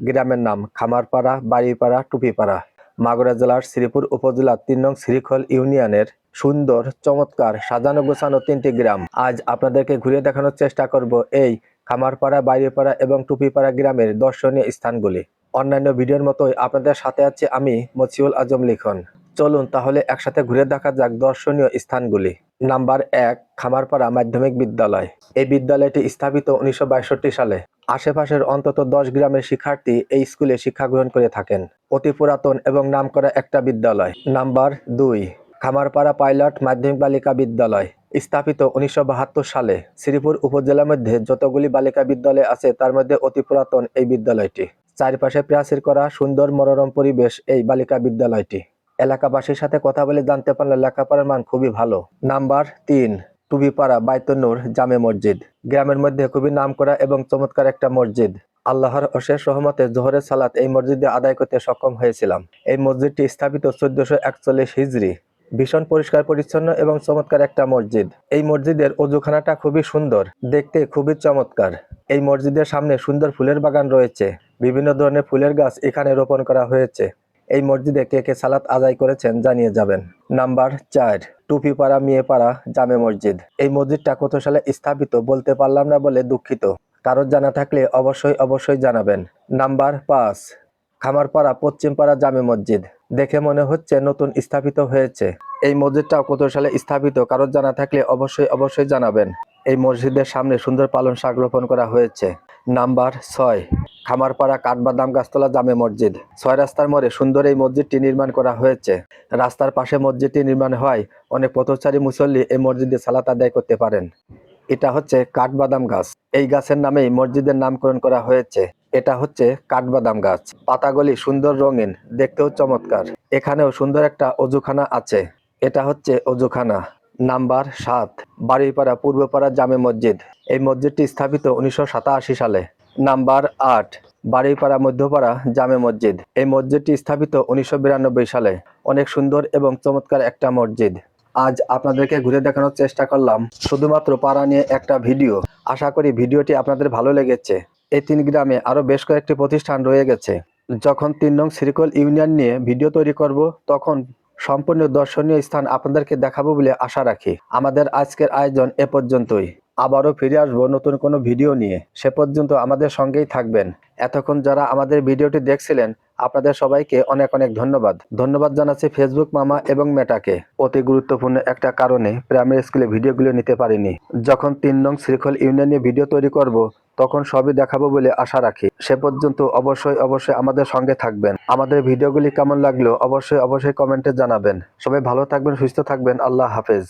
গ্রামের নাম খামারপাড়া, বাড়িপাড়া, টুপিপাড়া। মাগুরা জেলার শ্রীপুর উপজেলার ৩ নং শ্রীখল ইউনিয়নের সুন্দর, চমৎকার, সাজানো গোছানো ৩টি গ্রাম আজ আপনাদেরকে ঘুরে দেখানোর চেষ্টা করব এই খামারপাড়া, বাড়িপাড়া এবং টুপিপাড়া গ্রামের দর্শনীয় স্থানগুলি। অন্যান্য ভিডিওর মতোই আপনাদের সাথে আছি আমি মতিউল আজম লিখন। চলুন তাহলে একসাথে ঘুরে দেখা যাক দর্শনীয় স্থানগুলি। নাম্বার ১, খামারপাড়া মাধ্যমিক বিদ্যালয়। এই বিদ্যালয়টি স্থাপিত ১৯৬২ সালে। আশেপাশের অন্তত ১০ গ্রামের শিক্ষার্থী এই স্কুলে শিক্ষা গ্রহণ করে থাকেন। অতি পুরাতন এবং নামকরা একটা বিদ্যালয়। নাম্বার ২, খামারপাড়া পাইলট মাধ্যমিক বালিকা বিদ্যালয়। স্থাপিত ১৯৭২ সালে। শ্রীপুর উপজেলার মধ্যে যতগুলি বালিকা বিদ্যালয় আছে তার মধ্যে অতি পুরাতন এই বিদ্যালয়টি। চারপাশে প্রাচীর করা সুন্দর মনোরম পরিবেশ এই বালিকা বিদ্যালয়টি। এলাকাবাসীর সাথে কথা বলে জানতে পারলে লেখাপড়ার মান খুবই ভালো। নাম্বার ৩, টুপিপাড়া বাইতুন্নুর জামে মসজিদ। গ্রামের মধ্যে খুবই নামকরা এবং চমৎকার একটা মসজিদ। আল্লাহর অশেষ রহমতে জোহরের সালাত এই মসজিদে আদায় করতে সক্ষম হয়েছিলাম। এই মসজিদটি স্থাপিত ১৪৪১ হিজরি। ভীষণ পরিষ্কার পরিচ্ছন্ন এবং চমৎকার একটা মসজিদ। এই মসজিদের অজুখানাটা খুবই সুন্দর, দেখতে খুবই চমৎকার। এই মসজিদের সামনে সুন্দর ফুলের বাগান রয়েছে। বিভিন্ন ধরনের ফুলের গাছ এখানে রোপণ করা হয়েছে। এই মসজিদে কে কে সালাত আদায় করেছেন জানিয়ে যাবেন। নাম্বার ৪, টুপিপাড়া মেয়েপাড়া জামে মসজিদ। এই মসজিদটা কত সালে স্থাপিত বলতে পারলাম না বলে দুঃখিত। কারোর জানা থাকলে অবশ্যই জানাবেন। নাম্বার ৫, খামারপাড়া পশ্চিমপাড়া জামে মসজিদ। দেখে মনে হচ্ছে নতুন স্থাপিত হয়েছে। এই মসজিদটাও কত সালে স্থাপিত কারোর জানা থাকলে অবশ্যই জানাবেন। এই মসজিদের সামনে সুন্দর পালং শাক রোপণ করা হয়েছে। নাম্বার ৬, খামারপাড়া কাঠবাদাম গাছতলা জামে মসজিদ। ৬ রাস্তার মোড়ে সুন্দর এই মসজিদটি নির্মাণ করা হয়েছে। রাস্তার পাশে মসজিদটি নির্মাণ হয় অনেক পথচারী মুসল্লি এই মসজিদে সালাত আদায় করতে পারেন। এটা হচ্ছে কাঠবাদাম গাছ। এই গাছের নামেই মসজিদের নামকরণ করা হয়েছে। এটা হচ্ছে কাঠবাদাম গাছ। পাতাগুলি সুন্দর রঙিন, দেখতেও চমৎকার। এখানেও সুন্দর একটা অজুখানা আছে। এটা হচ্ছে অজুখানা। নাম্বার ৭, বাড়িপাড়া পূর্বপাড়া জামে মসজিদ। এই মসজিদটি স্থাপিত ১৯৮৭ সালে। নাম্বার ৮, বাড়িপাড়া মধ্যপাড়া জামে মসজিদ। এই মসজিদটি স্থাপিত ১৯৯২ সালে। অনেক সুন্দর এবং চমৎকার একটা মসজিদ। আজ আপনাদেরকে ঘুরে দেখানোর চেষ্টা করলাম শুধুমাত্র পাড়া নিয়ে একটা ভিডিও। আশা করি ভিডিওটি আপনাদের ভালো লেগেছে। এই ৩ গ্রামে আরো বেশ কয়েকটি প্রতিষ্ঠান রয়ে গেছে। যখন ৩ নং শ্রীখল ইউনিয়ন নিয়ে ভিডিও তৈরি করব তখন সম্পূর্ণ দর্শনীয় স্থান আপনাদেরকে দেখাবো বলে আশা রাখি। আমাদের আজকের আয়োজন এ পর্যন্তই। আবারও ফিরে আসবো নতুন কোনো ভিডিও নিয়ে। সে পর্যন্ত আমাদের সঙ্গেই থাকবেন। এতক্ষণ যারা আমাদের ভিডিওটি দেখছিলেন আপনাদের সবাইকে অনেক ধন্যবাদ জানাচ্ছি ফেসবুক মামা এবং মেটাকে। অতি গুরুত্বপূর্ণ একটা কারণে প্রাইমারি স্কুলে ভিডিওগুলো নিতে পারিনি। যখন ৩ নং শ্রীখল ইউনিয়নে ভিডিও তৈরি করব তখন সবই দেখাবো বলে আশা রাখি। সে পর্যন্ত অবশ্যই আমাদের সঙ্গে থাকবেন। আমাদের ভিডিওগুলি কেমন লাগলো অবশ্যই কমেন্টে জানাবেন। সবাই ভালো থাকবেন, সুস্থ থাকবেন। আল্লাহ হাফেজ।